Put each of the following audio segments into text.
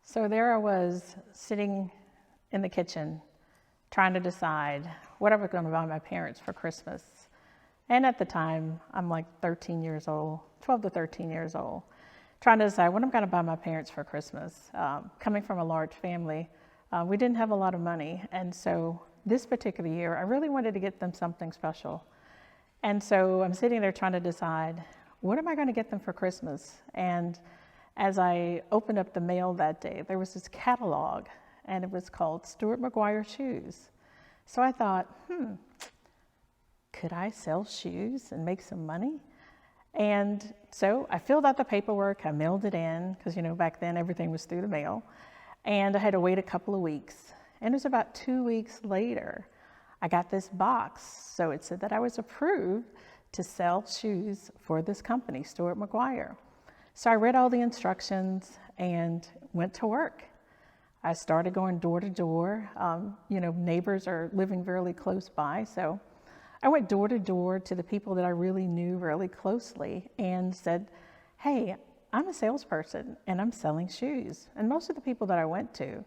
So there I was sitting in the kitchen trying to decide what I was going to buy my parents for Christmas. And at the time, I'm like 13 years old, 12 to 13 years old, trying to decide what I'm going to buy my parents for Christmas. Coming from a large family, we didn't have a lot of money. And so this particular year, I really wanted to get them something special. And so I'm sitting there trying to decide, what am I going to get them for Christmas? And as I opened up the mail that day, there was this catalog, and it was called Stuart McGuire Shoes. So I thought, could I sell shoes and make some money? And so I filled out the paperwork, I mailed it in, because back then everything was through the mail, and I had to wait a couple of weeks. And it was about 2 weeks later, I got this box. So it said that I was approved to sell shoes for this company, Stuart McGuire. So I read all the instructions and went to work. I started going door to door. Neighbors are living really close by. So I went door to door to the people that I really knew really closely and said, hey, I'm a salesperson and I'm selling shoes. And most of the people that I went to,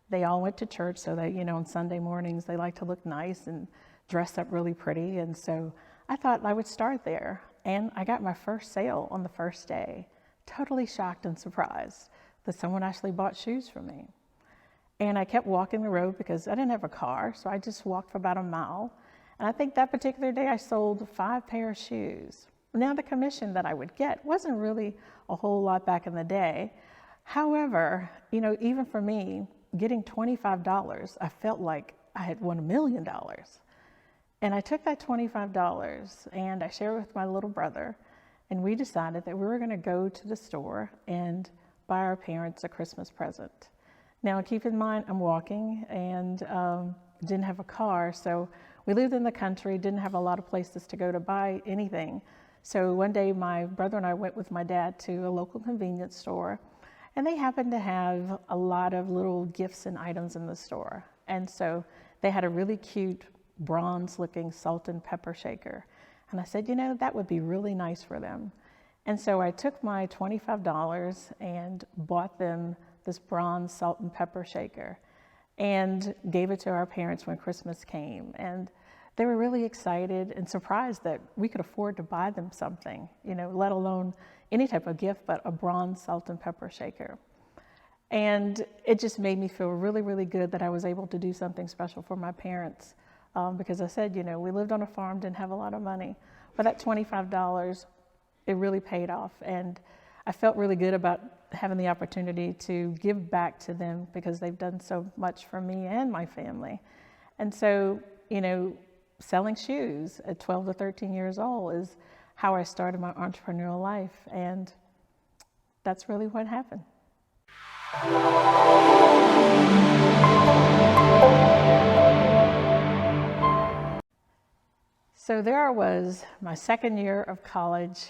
they all went to church. So that, on Sunday mornings, they like to look nice and dress up really pretty. And so I thought I would start there. And I got my first sale on the first day. Totally shocked and surprised that someone actually bought shoes from me. And I kept walking the road because I didn't have a car, so I just walked for about a mile. And I think that particular day I sold 5 pair of shoes. Now the commission that I would get wasn't really a whole lot back in the day. However, even for me, getting $25, I felt like I had won $1 million. And I took that $25 and I shared it with my little brother. And we decided that we were going to go to the store and buy our parents a Christmas present. Now, keep in mind, I'm walking and didn't have a car. So we lived in the country, didn't have a lot of places to go to buy anything. So one day, my brother and I went with my dad to a local convenience store. And they happened to have a lot of little gifts and items in the store. And so they had a really cute bronze-looking salt and pepper shaker. And I said, that would be really nice for them. And so I took my $25 and bought them this bronze salt and pepper shaker and gave it to our parents when Christmas came. And they were really excited and surprised that we could afford to buy them something, let alone any type of gift, but a bronze salt and pepper shaker. And it just made me feel really, really good that I was able to do something special for my parents. Because I said, we lived on a farm, didn't have a lot of money, but that $25, it really paid off. And I felt really good about having the opportunity to give back to them because they've done so much for me and my family. And so, selling shoes at 12 to 13 years old is how I started my entrepreneurial life. And that's really what happened. So there I was, my second year of college,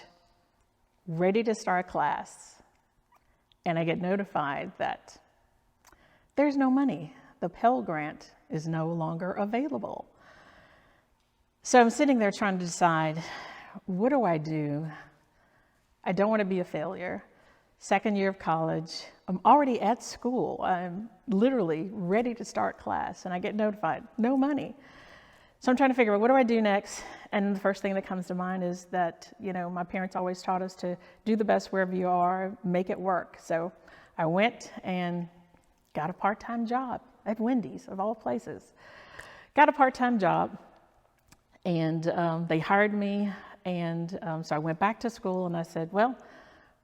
ready to start class. And I get notified that there's no money. The Pell Grant is no longer available. So I'm sitting there trying to decide, what do? I don't want to be a failure. Second year of college, I'm already at school. I'm literally ready to start class. And I get notified, no money. So I'm trying to figure out, what do I do next? And the first thing that comes to mind is that, my parents always taught us to do the best wherever you are, make it work. So I went and got a part-time job at Wendy's, of all places. Got a part-time job, and they hired me. And so I went back to school, and I said, well,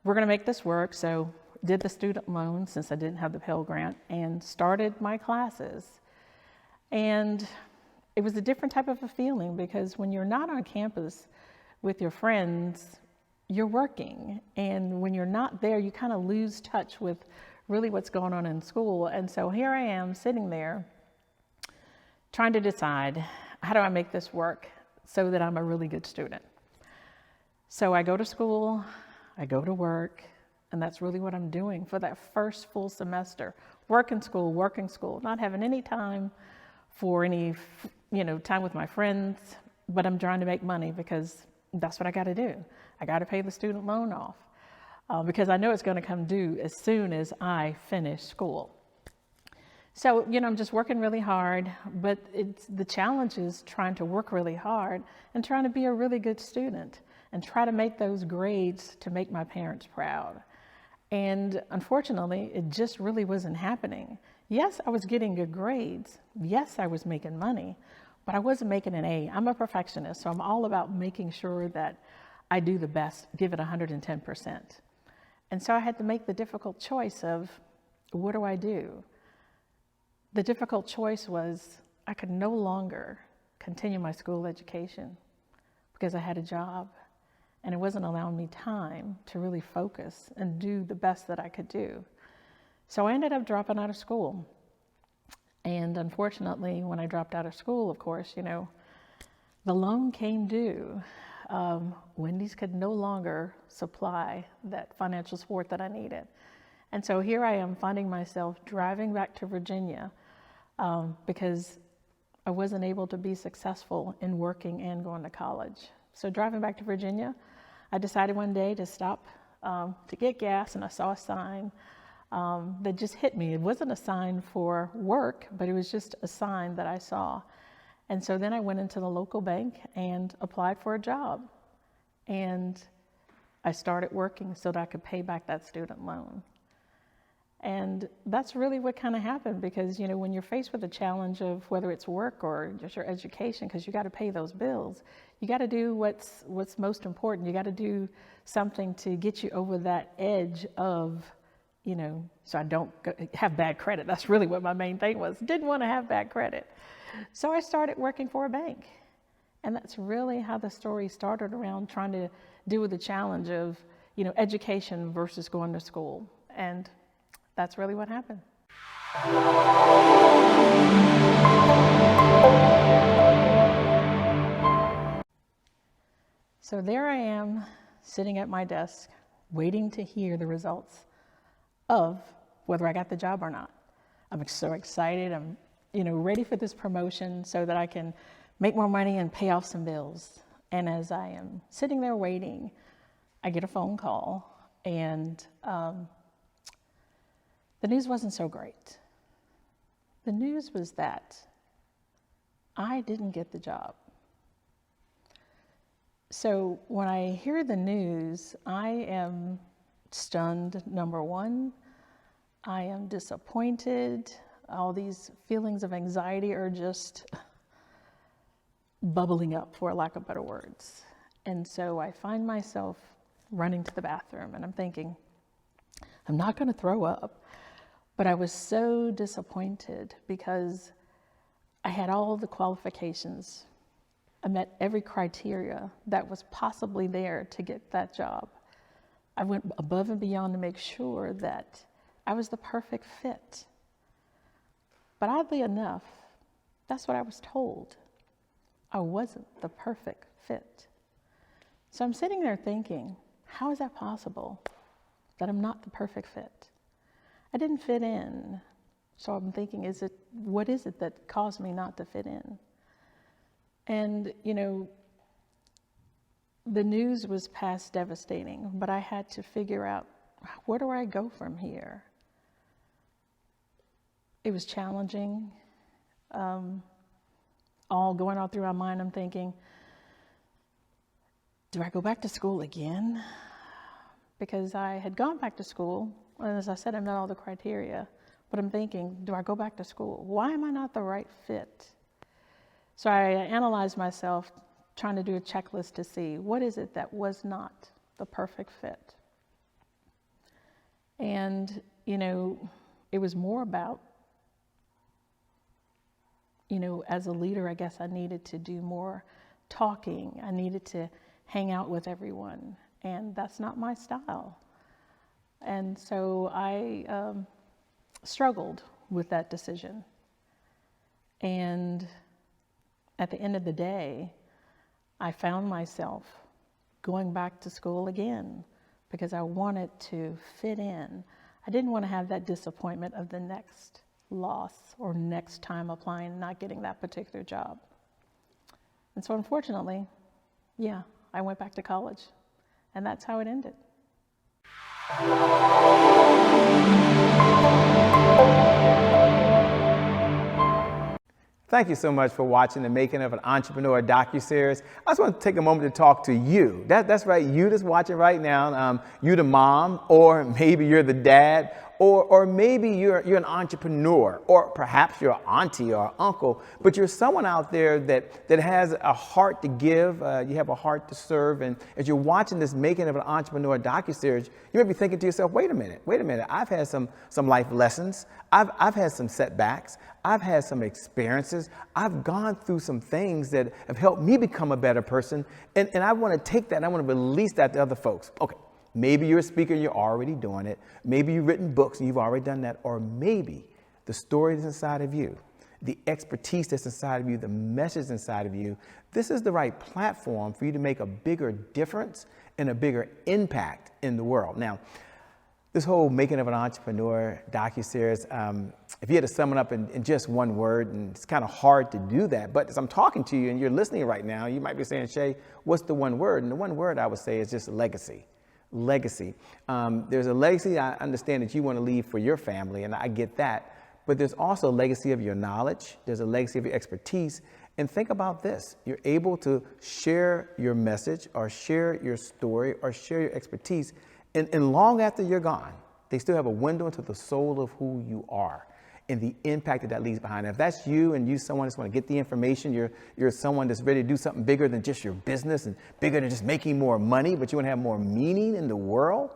we're going to make this work. So did the student loan, since I didn't have the Pell Grant, and started my classes. And it was a different type of a feeling because when you're not on campus with your friends, you're working. And when you're not there, you kind of lose touch with really what's going on in school. And so here I am sitting there trying to decide, how do I make this work so that I'm a really good student? So I go to school, I go to work, and that's really what I'm doing for that first full semester. Working school, not having any time for any, time with my friends, but I'm trying to make money because that's what I got to do. I got to pay the student loan off. because I know it's going to come due as soon as I finish school. So, I'm just working really hard, but the challenge is trying to work really hard and trying to be a really good student and try to make those grades to make my parents proud. And unfortunately, it just really wasn't happening. Yes, I was getting good grades. Yes, I was making money, but I wasn't making an A. I'm a perfectionist, so I'm all about making sure that I do the best, give it 110%. And so I had to make the difficult choice of, what do I do? The difficult choice was I could no longer continue my school education because I had a job and it wasn't allowing me time to really focus and do the best that I could do. So I ended up dropping out of school. And unfortunately, when I dropped out of school, of course, the loan came due. Wendy's could no longer supply that financial support that I needed. And so here I am finding myself driving back to Virginia because I wasn't able to be successful in working and going to college. So driving back to Virginia, I decided one day to stop to get gas, and I saw a sign that just hit me. It wasn't a sign for work, but it was just a sign that I saw. And so then I went into the local bank and applied for a job. And I started working so that I could pay back that student loan. And that's really what kind of happened, because when you're faced with the challenge of whether it's work or just your education, because you got to pay those bills, you got to do what's most important. You got to do something to get you over that edge of, so I don't have bad credit. That's really what my main thing was. Didn't want to have bad credit. So I started working for a bank. And that's really how the story started, around trying to deal with the challenge of, education versus going to school. And that's really what happened. So there I am, sitting at my desk, waiting to hear the results of whether I got the job or not. I'm so excited. I'm, ready for this promotion so that I can make more money and pay off some bills. And as I am sitting there waiting, I get a phone call, and the news wasn't so great. The news was that I didn't get the job. So when I hear the news, I am stunned, number one. I am disappointed. All these feelings of anxiety are just bubbling up, for lack of better words. And so I find myself running to the bathroom, and I'm thinking, I'm not going to throw up. But I was so disappointed because I had all the qualifications. I met every criteria that was possibly there to get that job. I went above and beyond to make sure that I was the perfect fit. But oddly enough, that's what I was told. I wasn't the perfect fit. So I'm sitting there thinking, how is that possible that I'm not the perfect fit? I didn't fit in. So I'm thinking, what is it that caused me not to fit in? And, the news was past devastating, but I had to figure out, where do I go from here? It was challenging. All going all through my mind, I'm thinking, do I go back to school again? Because I had gone back to school, and as I said, I met all the criteria, but I'm thinking, do I go back to school? Why am I not the right fit? So I analyzed myself, trying to do a checklist to see, what is it that was not the perfect fit? And, it was more about, as a leader, I guess I needed to do more talking. I needed to hang out with everyone, and that's not my style. And so I struggled with that decision. And at the end of the day, I found myself going back to school again because I wanted to fit in. I didn't want to have that disappointment of the next loss or next time applying and not getting that particular job. And so unfortunately, I went back to college, and that's how it ended. Thank you so much for watching the Making of an Entrepreneur DocuSeries. I just want to take a moment to talk to you. That's right, you that's watching right now. You the mom, or maybe you're the dad, or maybe you're an entrepreneur, or perhaps you're an auntie or uncle, but you're someone out there that has a heart to give, you have a heart to serve, and as you're watching this Making of an Entrepreneur DocuSeries, you may be thinking to yourself, wait a minute, I've had some life lessons, I've had some setbacks, I've had some experiences, I've gone through some things that have helped me become a better person, and I want to take that and I want to release that to other folks. Okay, maybe you're a speaker and you're already doing it, maybe you've written books and you've already done that, or maybe the story that's inside of you, the expertise that's inside of you, the message inside of you, this is the right platform for you to make a bigger difference and a bigger impact in the world. Now, this whole Making of an Entrepreneur DocuSeries, if you had to sum it up in just one word, and it's kind of hard to do that, but as I'm talking to you and you're listening right now, you might be saying, Shay, what's the one word? And the one word I would say is just legacy. Legacy. There's a legacy I understand that you want to leave for your family, and I get that, but there's also a legacy of your knowledge, there's a legacy of your expertise, and think about this, you're able to share your message, or share your story, or share your expertise, and long after you're gone, they still have a window into the soul of who you are and the impact that leaves behind. If that's you and you someone that's want to get the information, you're someone that's ready to do something bigger than just your business and bigger than just making more money, but you want to have more meaning in the world,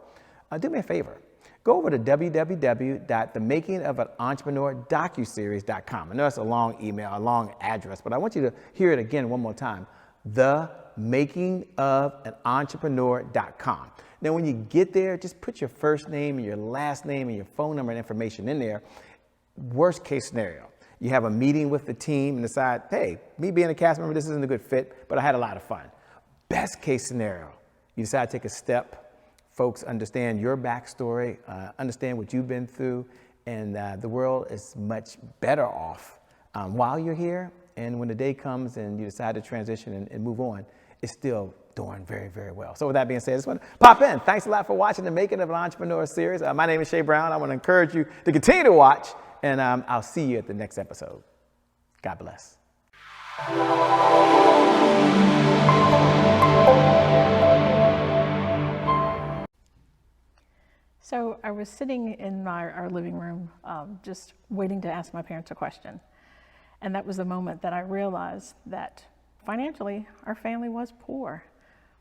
do me a favor. Go over to www.themakingofanontrepreneurdocuseries.com. I know that's a long email, a long address, but I want you to hear it again one more time. themakingofanoentrepreneur.com. Now, when you get there, just put your first name and your last name and your phone number and information in there. Worst case scenario, you have a meeting with the team and decide, hey, me being a cast member, this isn't a good fit, but I had a lot of fun. Best case scenario, you decide to take a step. Folks understand your backstory, understand what you've been through, and the world is much better off while you're here. And when the day comes and you decide to transition and move on, it's still doing very, very well. So with that being said, I just want to pop in. Thanks a lot for watching the Making of an Entrepreneur series. My name is Shay Brown. I want to encourage you to continue to watch, and I'll see you at the next episode. God bless. So I was sitting in our living room, just waiting to ask my parents a question. And that was the moment that I realized that financially, our family was poor,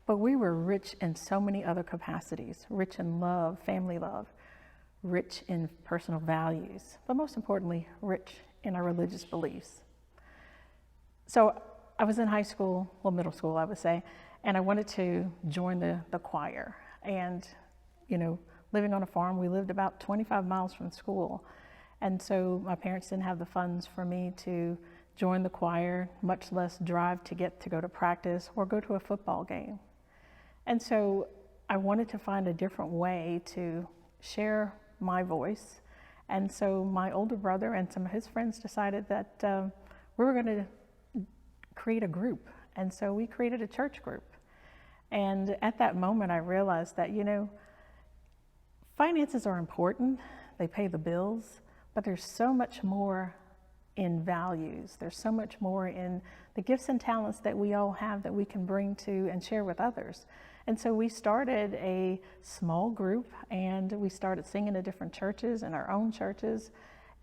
but we were rich in so many other capacities, rich in love, family love, rich in personal values, but most importantly, rich in our religious beliefs. So I was in high school, well, middle school, I would say, and I wanted to join the choir. And, you know, living on a farm, we lived about 25 miles from school. And so my parents didn't have the funds for me to join the choir, much less drive to go to practice or go to a football game. And so I wanted to find a different way to share my voice. And so my older brother and some of his friends decided that we were going to create a group. And so we created a church group. And at that moment, I realized that, you know, finances are important. They pay the bills, but there's so much more in values. There's so much more in the gifts and talents that we all have that we can bring to and share with others. And so we started a small group, and we started singing at different churches and our own churches,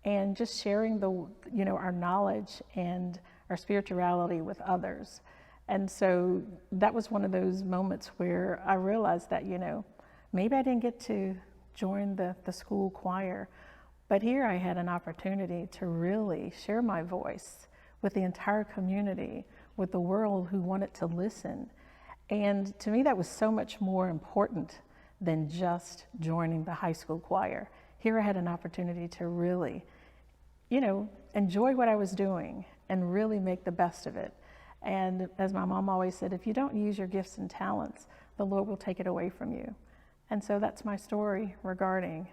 and just sharing our knowledge and our spirituality with others. And so that was one of those moments where I realized that, you know, maybe I didn't get to join the school choir, but here I had an opportunity to really share my voice with the entire community, with the world who wanted to listen. And to me, that was so much more important than just joining the high school choir. Here I had an opportunity to really, you know, enjoy what I was doing and really make the best of it. And as my mom always said, if you don't use your gifts and talents, the Lord will take it away from you. And so that's my story regarding,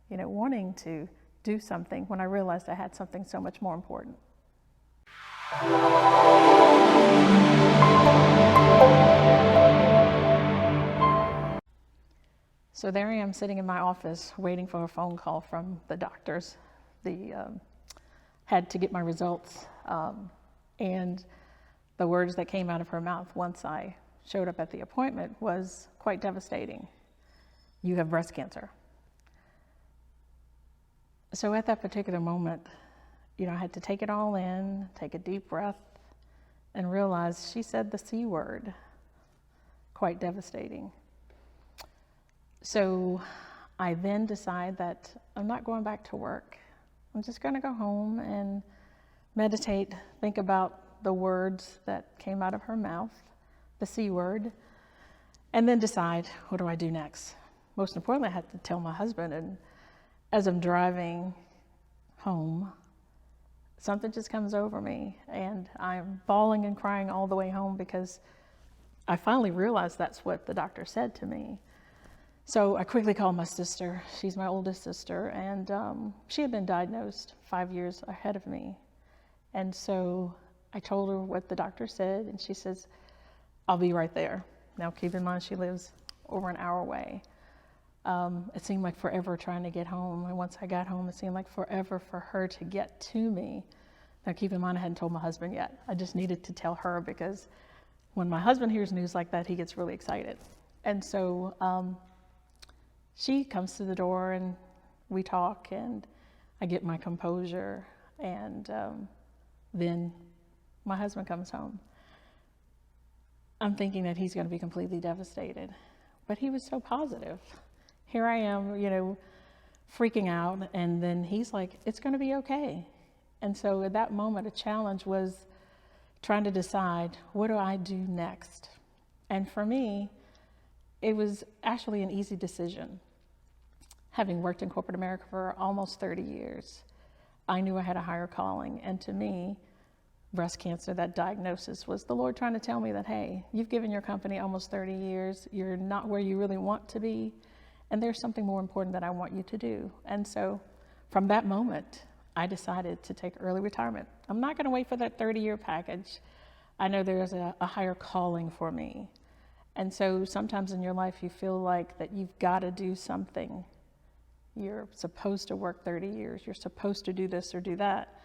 you know, wanting to do something when I realized I had something so much more important. So there I am sitting in my office waiting for a phone call from the doctors. Had to get my results. And the words that came out of her mouth once I showed up at the appointment was quite devastating. You have breast cancer. So at that particular moment, I had to take it all in, take a deep breath, and realize she said the C word. Quite devastating. So I then decide that I'm not going back to work. I'm just going to go home and meditate, think about the words that came out of her mouth, the C word, and then decide, what do I do next? Most importantly, I had to tell my husband, and as I'm driving home, something just comes over me, and I'm bawling and crying all the way home because I finally realized that's what the doctor said to me. So I quickly called my sister. She's my oldest sister, and she had been diagnosed 5 years ahead of me. And so I told her what the doctor said, and she says, I'll be right there. Now, keep in mind, she lives over an hour away. It seemed like forever trying to get home. And once I got home, it seemed like forever for her to get to me. Now, keep in mind, I hadn't told my husband yet. I just needed to tell her because when my husband hears news like that, he gets really excited. And so she comes to the door and we talk, and I get my composure, and then my husband comes home. I'm thinking that he's going to be completely devastated, but he was so positive. Here I am, freaking out, and then he's like, it's going to be okay. And so at that moment, a challenge was trying to decide, what do I do next? And for me, it was actually an easy decision. Having worked in corporate America for almost 30 years, I knew I had a higher calling. And to me, breast cancer, that diagnosis, was the Lord trying to tell me that, hey, you've given your company almost 30 years. You're not where you really want to be. And there's something more important that I want you to do. And so from that moment, I decided to take early retirement. I'm not going to wait for that 30-year package. I know there's a higher calling for me. And so sometimes in your life, you feel like that you've got to do something. You're supposed to work 30 years. You're supposed to do this or do that.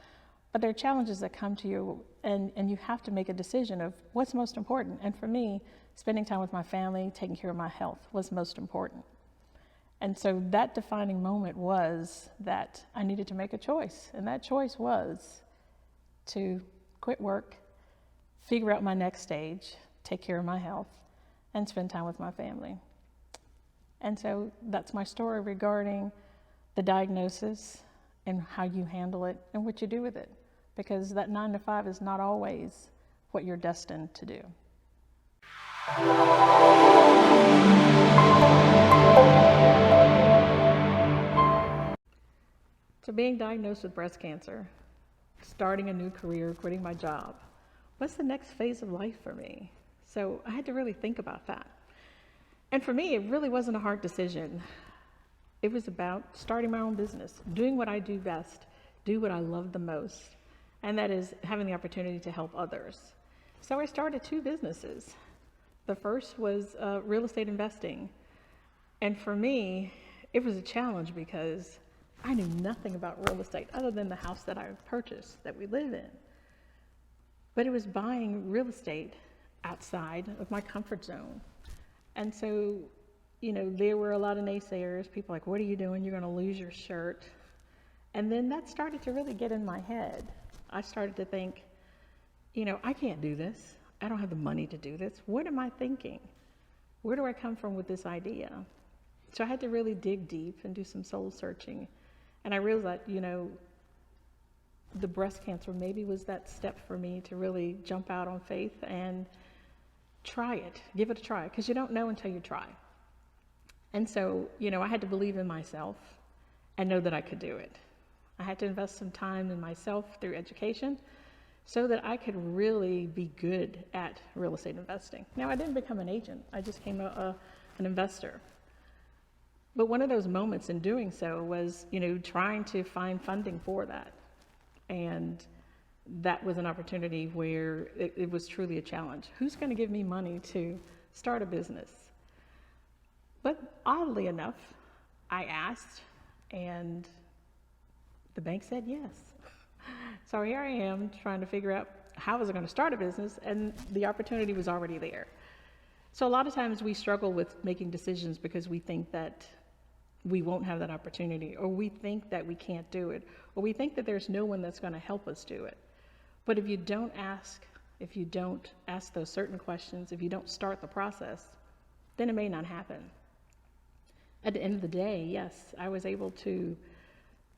But there are challenges that come to you, and you have to make a decision of what's most important. And for me, spending time with my family, taking care of my health was most important. And so that defining moment was that I needed to make a choice. And that choice was to quit work, figure out my next stage, take care of my health, and spend time with my family. And so that's my story regarding the diagnosis and how you handle it and what you do with it. Because that 9 to 5 is not always what you're destined to do. So being diagnosed with breast cancer, starting a new career, quitting my job, what's the next phase of life for me? So I had to really think about that. And for me, it really wasn't a hard decision. It was about starting my own business, doing what I do best, do what I love the most, and that is having the opportunity to help others. So I started 2 businesses. The first was real estate investing. And for me, it was a challenge because I knew nothing about real estate other than the house that I purchased that we live in. But it was buying real estate outside of my comfort zone. And so, there were a lot of naysayers, people like, what are you doing? You're going to lose your shirt. And then that started to really get in my head. I started to think, I can't do this. I don't have the money to do this. What am I thinking? Where do I come from with this idea? So I had to really dig deep and do some soul searching. And I realized that, the breast cancer maybe was that step for me to really jump out on faith and try it, give it a try, because you don't know until you try. And so, I had to believe in myself and know that I could do it. I had to invest some time in myself through education so that I could really be good at real estate investing. Now, I didn't become an agent. I just became an investor. But one of those moments in doing so was, trying to find funding for that. And that was an opportunity where it was truly a challenge. Who's going to give me money to start a business? But oddly enough, I asked and the bank said yes. So here I am trying to figure out how was I going to start a business, and the opportunity was already there. So a lot of times we struggle with making decisions because we think that we won't have that opportunity, or we think that we can't do it, or we think that there's no one that's going to help us do it. But if you don't ask those certain questions, if you don't start the process, then it may not happen. At the end of the day, yes, I was able to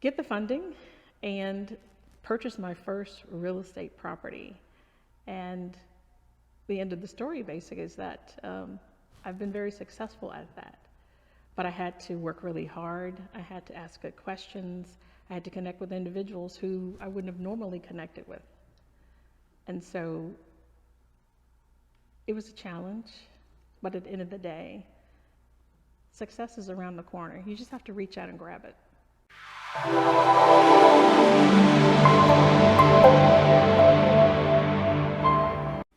get the funding and purchase my first real estate property. And the end of the story, basically, is that I've been very successful at that. But I had to work really hard. I had to ask good questions. I had to connect with individuals who I wouldn't have normally connected with. And so it was a challenge, but at the end of the day, success is around the corner. You just have to reach out and grab it.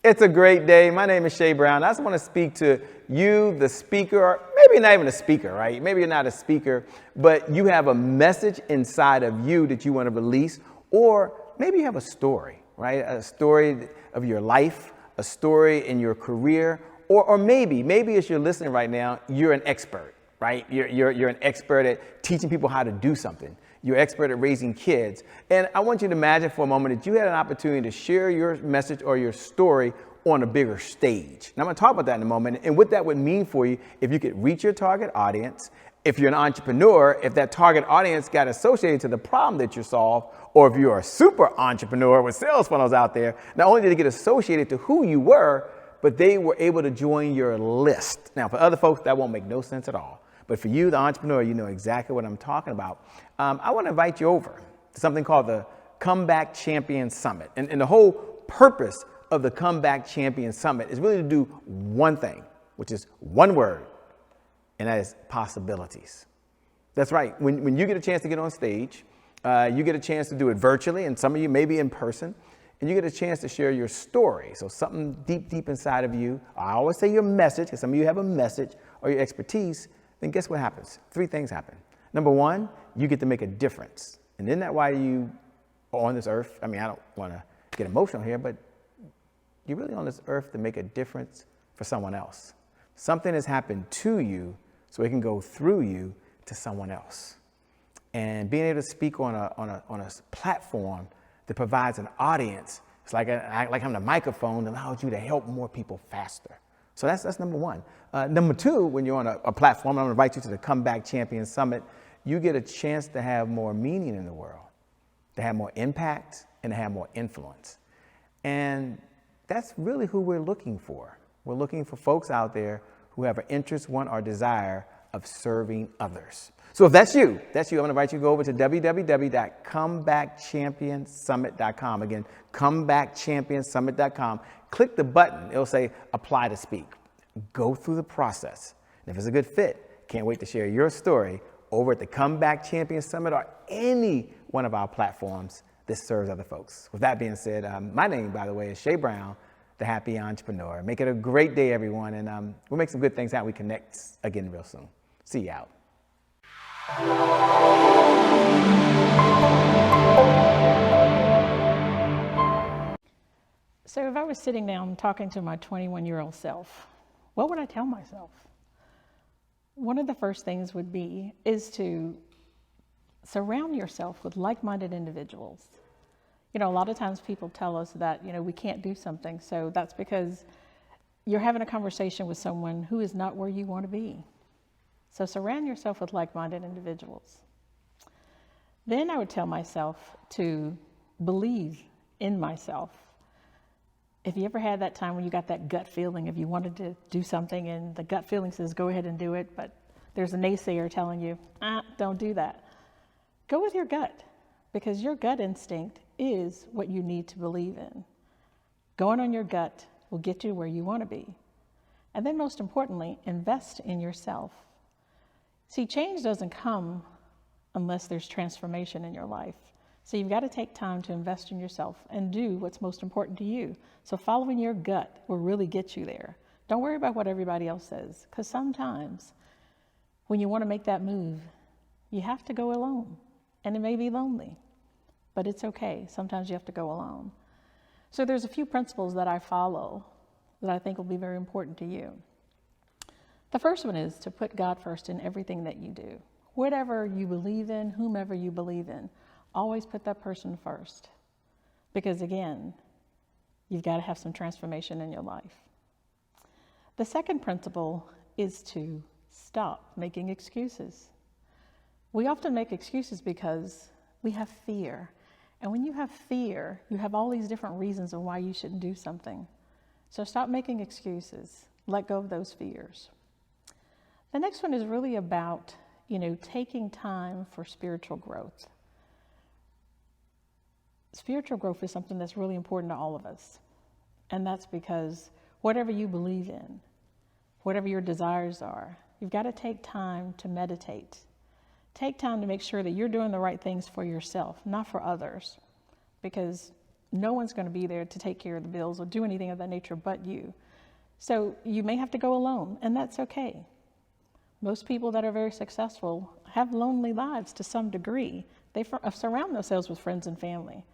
It's a great day. My name is Shay Brown. I just want to speak to you, the speaker, or maybe not even a speaker, right? Maybe you're not a speaker, but you have a message inside of you that you want to release, or maybe you have a story, right? A story of your life, a story in your career, or maybe as you're listening right now, you're an expert, right? You're an expert at teaching people how to do something. You're an expert at raising kids. And I want you to imagine for a moment that you had an opportunity to share your message or your story on a bigger stage. And I'm going to talk about that in a moment and what that would mean for you if you could reach your target audience. If you're an entrepreneur, if that target audience got associated to the problem that you solve, or if you're a super entrepreneur with sales funnels out there, not only did they get associated to who you were, but they were able to join your list. Now, for other folks, that won't make no sense at all. But for you, the entrepreneur, you know exactly what I'm talking about. I want to invite you over to something called the Comeback Champion Summit. And the whole purpose of the Comeback Champion Summit is really to do one thing, which is one word, and that is possibilities. That's right. When you get a chance to get on stage, you get a chance to do it virtually, and some of you maybe in person, and you get a chance to share your story. So something deep inside of you. I always say your message, because some of you have a message or your expertise. Then guess what happens? 3 things happen. Number 1, you get to make a difference. And isn't that why you are on this earth? I mean, I don't want to get emotional here, but you're really on this earth to make a difference for someone else. Something has happened to you so it can go through you to someone else. And being able to speak on a platform that provides an audience, it's like having a microphone that allows you to help more people faster. So that's number 1. Number 2, when you're on a platform, I'm going to invite you to the Comeback Champion Summit, you get a chance to have more meaning in the world, to have more impact, and to have more influence. And that's really who we're looking for. We're looking for folks out there who have an interest, want, or desire of serving others. So if that's you, I'm going to invite you to go over to www.comebackchampionsummit.com. Again, comebackchampionsummit.com. Click the button. It'll say apply to speak. Go through the process. And if it's a good fit, can't wait to share your story over at the Comeback Champion Summit or any one of our platforms that serves other folks. With that being said, my name, by the way, is Shay Brown, the Happy Entrepreneur. Make it a great day, everyone, and we'll make some good things happen. We connect again real soon. See you out. So if I was sitting down talking to my 21-year-old self, what would I tell myself? One of the first things is to surround yourself with like-minded individuals. You know, a lot of times people tell us that, we can't do something. So that's because you're having a conversation with someone who is not where you want to be. So surround yourself with like-minded individuals. Then I would tell myself to believe in myself. If you ever had that time when you got that gut feeling, if you wanted to do something and the gut feeling says, go ahead and do it, but there's a naysayer telling you, don't do that. Go with your gut, because your gut instinct is what you need to believe in. Going on your gut will get you where you want to be. And then most importantly, invest in yourself. See, change doesn't come unless there's transformation in your life. So you've got to take time to invest in yourself and do what's most important to you. So following your gut will really get you there. Don't worry about what everybody else says, because sometimes when you want to make that move, you have to go alone. And it may be lonely, but it's okay. Sometimes you have to go alone. So there's a few principles that I follow that I think will be very important to you. The first one is to put God first in everything that you do. Whatever you believe in, whomever you believe in, always put that person first. Because again, you've got to have some transformation in your life. The second principle is to stop making excuses. We often make excuses because we have fear. And when you have fear, you have all these different reasons of why you shouldn't do something. So stop making excuses. Let go of those fears. The next one is really about, taking time for spiritual growth. Spiritual growth is something that's really important to all of us. And that's because whatever you believe in, whatever your desires are, you've got to take time to meditate. Take time to make sure that you're doing the right things for yourself, not for others, because no one's going to be there to take care of the bills or do anything of that nature but you. So you may have to go alone, and that's okay. Most people that are very successful have lonely lives to some degree. They surround themselves with friends and family.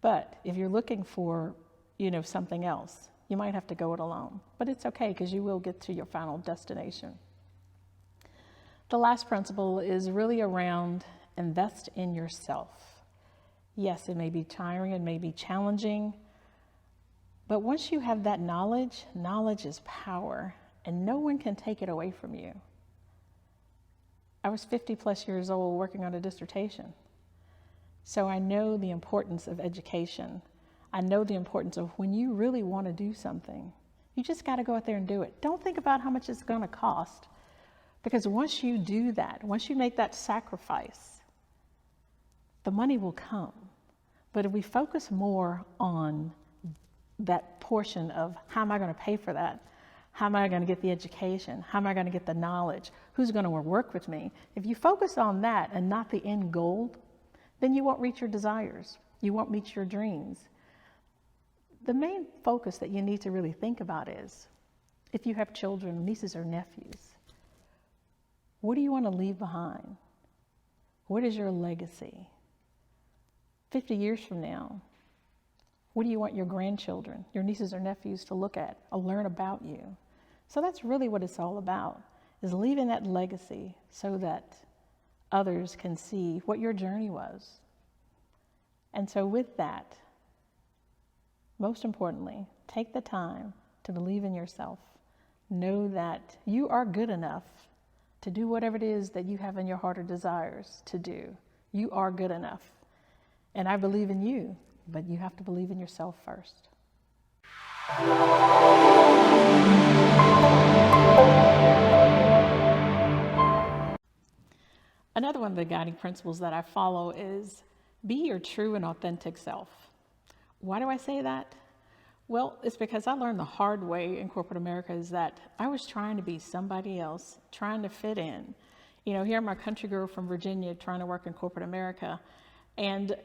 But if you're looking for, something else, you might have to go it alone. But it's okay, because you will get to your final destination. The last principle is really around invest in yourself. Yes, it may be tiring, it may be challenging, but once you have that knowledge, knowledge is power, and no one can take it away from you. I was 50 plus years old working on a dissertation. So I know the importance of education. I know the importance of when you really want to do something, you just got to go out there and do it. Don't think about how much it's going to cost. Because once you do that, once you make that sacrifice, the money will come. But if we focus more on that portion of how am I going to pay for that? How am I going to get the education? How am I going to get the knowledge? Who's going to work with me? If you focus on that and not the end goal, then you won't reach your desires. You won't meet your dreams. The main focus that you need to really think about is, if you have children, nieces or nephews, what do you want to leave behind? What is your legacy? 50 years from now, what do you want your grandchildren, your nieces or nephews to look at or learn about you? So that's really what it's all about, is leaving that legacy so that others can see what your journey was. And so with that, most importantly, take the time to believe in yourself. Know that you are good enough to do whatever it is that you have in your heart or desires to do. You are good enough. And I believe in you, but you have to believe in yourself first. Another one of the guiding principles that I follow is be your true and authentic self. Why do I say that? Well, it's because I learned the hard way in corporate America is that I was trying to be somebody else, trying to fit in. Here I'm a country girl from Virginia trying to work in corporate America. And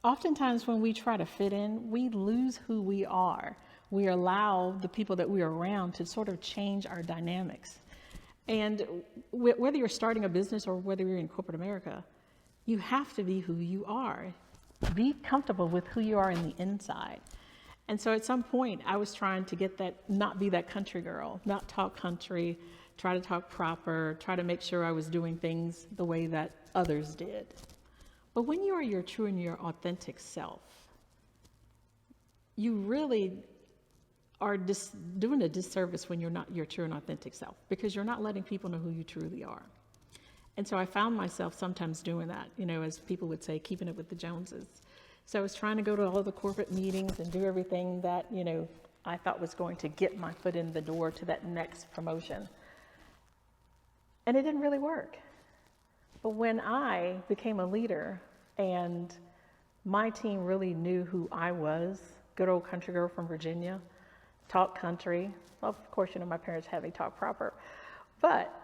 oftentimes when we try to fit in, we lose who we are. We allow the people that we're around to sort of change our dynamics. And whether you're starting a business or whether you're in corporate America, you have to be who you are. Be comfortable with who you are in the inside. And so at some point, I was trying to get that, not be that country girl, not talk country, try to talk proper, try to make sure I was doing things the way that others did. But when you are your true and your authentic self, you really are doing a disservice when you're not your true and authentic self, because you're not letting people know who you truly are. And so I found myself sometimes doing that, as people would say, keeping it with the Joneses. So I was trying to go to all the corporate meetings and do everything that, I thought was going to get my foot in the door to that next promotion. And it didn't really work. But when I became a leader and my team really knew who I was, good old country girl from Virginia, talk country. Well, of course, my parents had me talk proper. But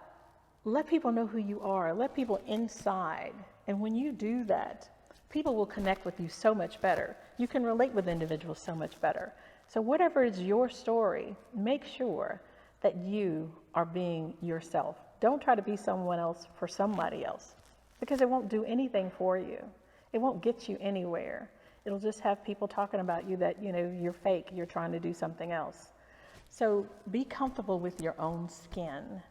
let people know who you are. Let people inside. And when you do that, people will connect with you so much better. You can relate with individuals so much better. So whatever is your story, make sure that you are being yourself. Don't try to be someone else for somebody else, because it won't do anything for you. It won't get you anywhere. It'll just have people talking about you that, you're fake, you're trying to do something else. So be comfortable with your own skin,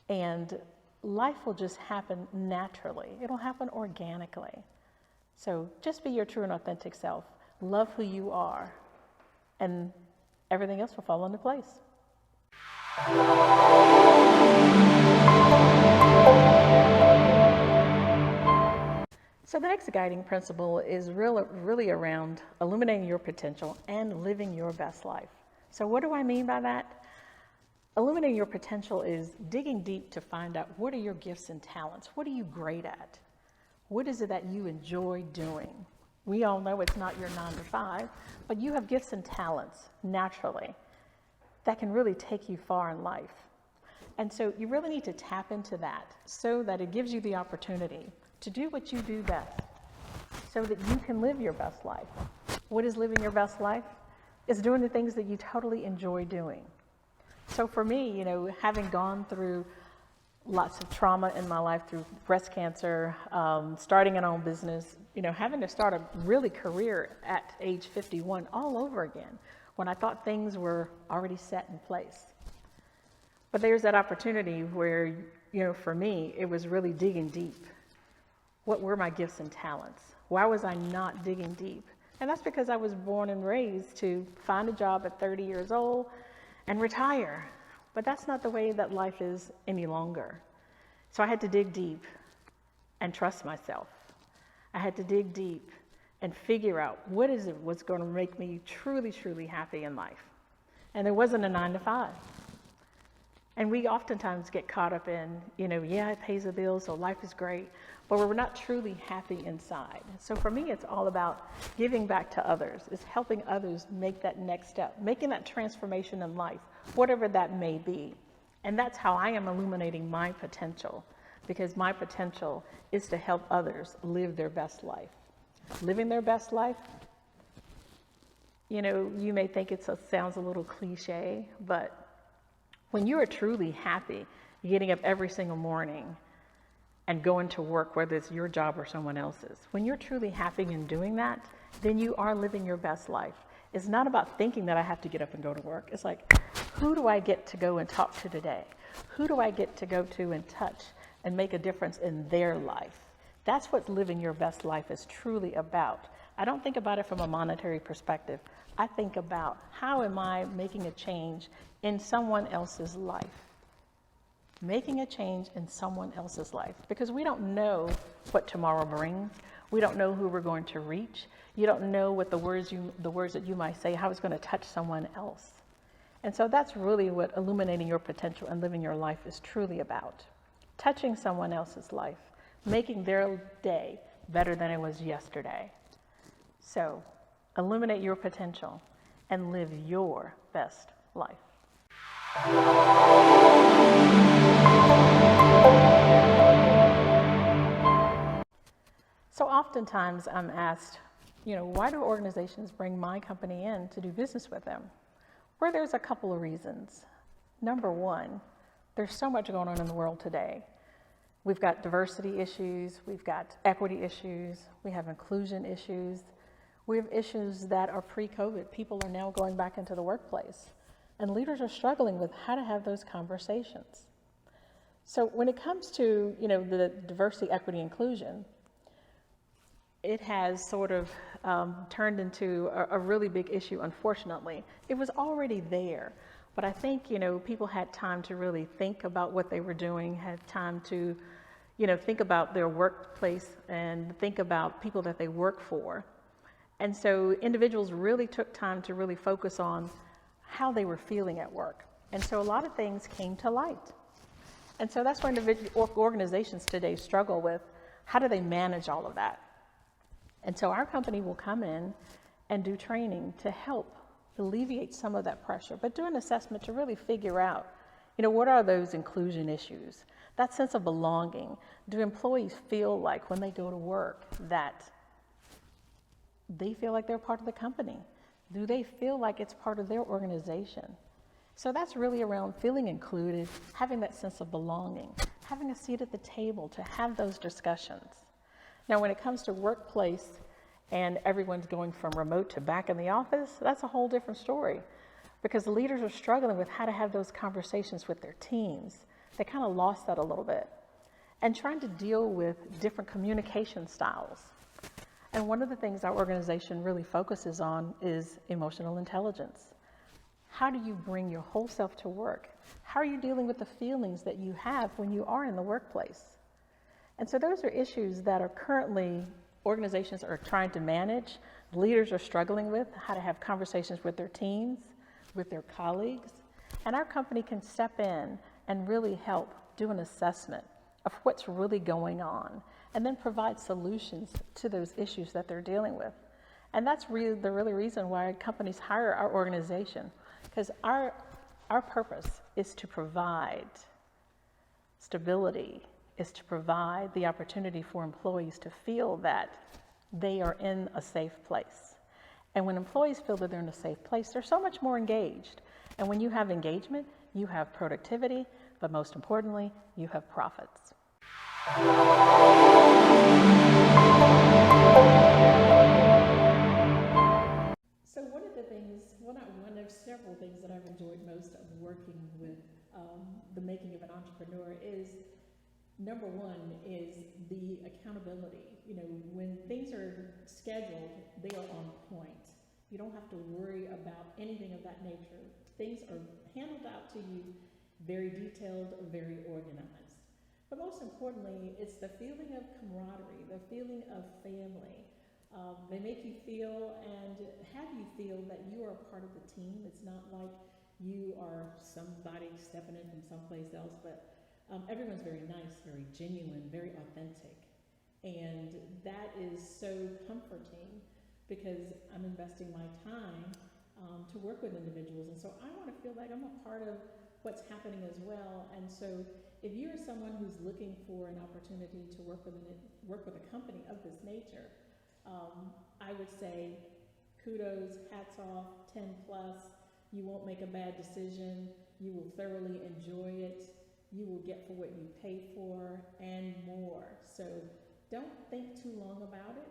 and life will just happen naturally. It'll happen organically. So just be your true and authentic self. Love who you are, and everything else will fall into place. So the next guiding principle is really around illuminating your potential and living your best life. So what do I mean by that? Illuminating your potential is digging deep to find out, what are your gifts and talents? What are you great at? What is it that you enjoy doing? We all know it's not your 9 to 5, but you have gifts and talents naturally that can really take you far in life. And so you really need to tap into that so that it gives you the opportunity to do what you do best, so that you can live your best life. What is living your best life? It's doing the things that you totally enjoy doing. So for me, having gone through lots of trauma in my life, through breast cancer, starting an own business, having to start a really career at age 51 all over again, when I thought things were already set in place. But there's that opportunity where, for me, it was really digging deep. What were my gifts and talents? Why was I not digging deep? And that's because I was born and raised to find a job at 30 years old and retire. But that's not the way that life is any longer. So I had to dig deep and trust myself. I had to dig deep and figure out what's going to make me truly, truly happy in life. And there wasn't a 9 to 5. And we oftentimes get caught up in, it pays the bills, so life is great, but we're not truly happy inside. So for me, it's all about giving back to others. It's helping others make that next step, making that transformation in life, whatever that may be. And that's how I am illuminating my potential, because my potential is to help others live their best life. Living their best life, you may think it sounds a little cliche, but when you are truly happy, getting up every single morning and going to work, whether it's your job or someone else's, when you're truly happy in doing that, then you are living your best life. It's not about thinking that I have to get up and go to work. It's like, who do I get to go and talk to today? Who do I get to go to and touch and make a difference in their life? That's what living your best life is truly about. I don't think about it from a monetary perspective. I think about, how am I making a change in someone else's life? Making a change in someone else's life. Because we don't know what tomorrow brings. We don't know who we're going to reach. You don't know what the words that you might say, how it's going to touch someone else. And so that's really what illuminating your potential and living your life is truly about. Touching someone else's life, making their day better than it was yesterday. So illuminate your potential and live your best life. So oftentimes I'm asked, why do organizations bring my company in to do business with them? Well, there's a couple of reasons. Number one, there's so much going on in the world today. We've got diversity issues, we've got equity issues, we have inclusion issues, we have issues that are pre-COVID. People are now going back into the workplace, and leaders are struggling with how to have those conversations. So when it comes to, the diversity, equity, inclusion, it has sort of turned into a really big issue, unfortunately. It was already there, but I think, people had time to really think about what they were doing, had time to, think about their workplace and think about people that they work for. And so individuals really took time to really focus on how they were feeling at work. And so a lot of things came to light. And so that's where organizations today struggle with, how do they manage all of that? And so our company will come in and do training to help alleviate some of that pressure, but do an assessment to really figure out, what are those inclusion issues? That sense of belonging. Do employees feel like when they go to work that they feel like they're part of the company? Do they feel like it's part of their organization? So that's really around feeling included, having that sense of belonging, having a seat at the table to have those discussions. Now, when it comes to workplace and everyone's going from remote to back in the office, that's a whole different story, because the leaders are struggling with how to have those conversations with their teams. They kind of lost that a little bit, and trying to deal with different communication styles. And one of the things our organization really focuses on is emotional intelligence. How do you bring your whole self to work? How are you dealing with the feelings that you have when you are in the workplace? And so those are issues that are currently organizations are trying to manage. Leaders are struggling with how to have conversations with their teams, with their colleagues. And our company can step in and really help do an assessment of what's really going on, and then provide solutions to those issues that they're dealing with. And that's really the reason why companies hire our organization, because our purpose is to provide stability, is to provide the opportunity for employees to feel that they are in a safe place. And when employees feel that they're in a safe place, they're so much more engaged. And when you have engagement, you have productivity, but most importantly, you have profits. So one of the things, well, not one of several things that I've enjoyed most of working with the making of an entrepreneur is, number one, is the accountability. You know, when things are scheduled, they are on point. You don't have to worry about anything of that nature. Things are handed out to you very detailed, very organized. But most importantly, it's the feeling of camaraderie, the feeling of family. They make you feel and have you feel that you are a part of the team. It's not like you are somebody stepping in from someplace else, but everyone's very nice, very genuine, very authentic. And that is so comforting, because I'm investing my time to work with individuals. And so I want to feel like I'm a part of what's happening as well. And so if you're someone who's looking for an opportunity to work with a company of this nature, I would say kudos, hats off, 10 plus. You won't make a bad decision. You will thoroughly enjoy it. You will get for what you pay for and more. So don't think too long about it,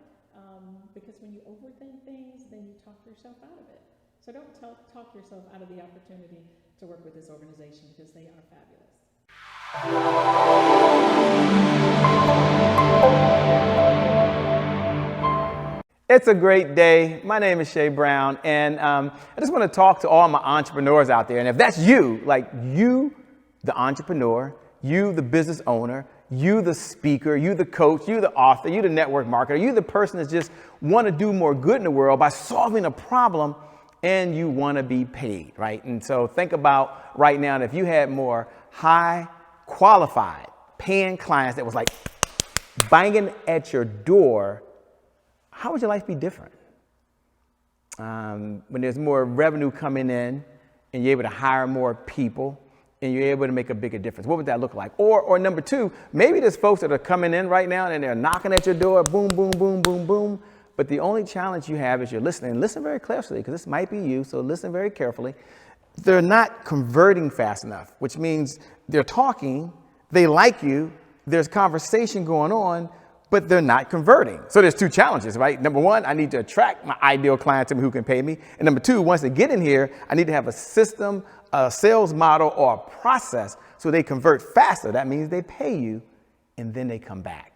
because when you overthink things, then you talk yourself out of it. So don't talk yourself out of the opportunity to work with this organization, because they are fabulous. It's a great day. My name is Shay Brown, and I just want to talk to all my entrepreneurs out there. And if that's you, like you, the entrepreneur, you, the business owner, you, the speaker, you, the coach, you, the author, you, the network marketer, you, the person that just want to do more good in the world by solving a problem, and you want to be paid, right? And so think about right now, if you had more high qualified paying clients that was like banging at your door, how would your life be different? When there's more revenue coming in and you're able to hire more people and you're able to make a bigger difference, what would that look like? Or number two, maybe there's folks that are coming in right now and they're knocking at your door, boom, boom, boom, boom, boom. But the only challenge you have is you're listening. Listen very closely, because this might be you, so listen very carefully. They're not converting fast enough, which means they're talking, they like you, there's conversation going on, but they're not converting. So there's two challenges, right? Number one, I need to attract my ideal client to me who can pay me. And number two, once they get in here, I need to have a system, a sales model, or a process so they convert faster. That means they pay you and then they come back.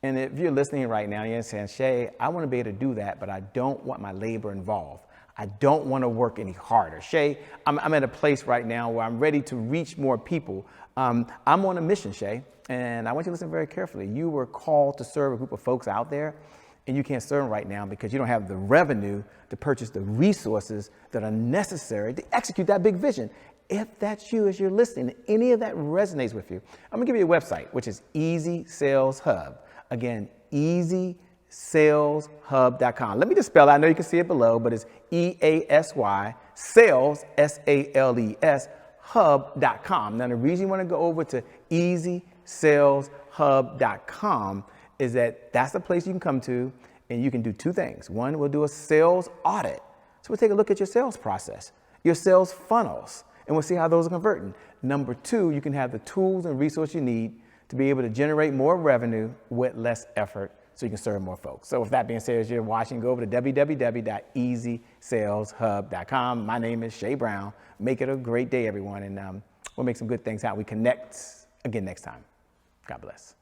And if you're listening right now, you're saying, Shay, I want to be able to do that, but I don't want my labor involved. I don't want to work any harder. Shay, I'm at a place right now where I'm ready to reach more people. I'm on a mission, Shay. And I want you to listen very carefully. You were called to serve a group of folks out there, and you can't serve them right now because you don't have the revenue to purchase the resources that are necessary to execute that big vision. If that's you, as you're listening, any of that resonates with you, I'm gonna give you a website, which is Easy Sales Hub. Again, easysaleshub.com. Let me just spell it. I know you can see it below, but it's EASY, sales, SALES, hub.com. Now, the reason you want to go over to easysaleshub.com is that that's the place you can come to, and you can do two things. One, we'll do a sales audit. So we'll take a look at your sales process, your sales funnels. and we'll see how those are converting. Number two, you can have the tools and resources you need to be able to generate more revenue with less effort so you can serve more folks. So with that being said, as you're watching, go over to www.easysaleshub.com. My name is Shay Brown. Make it a great day, everyone, and we'll make some good things happen. We connect again next time. God bless.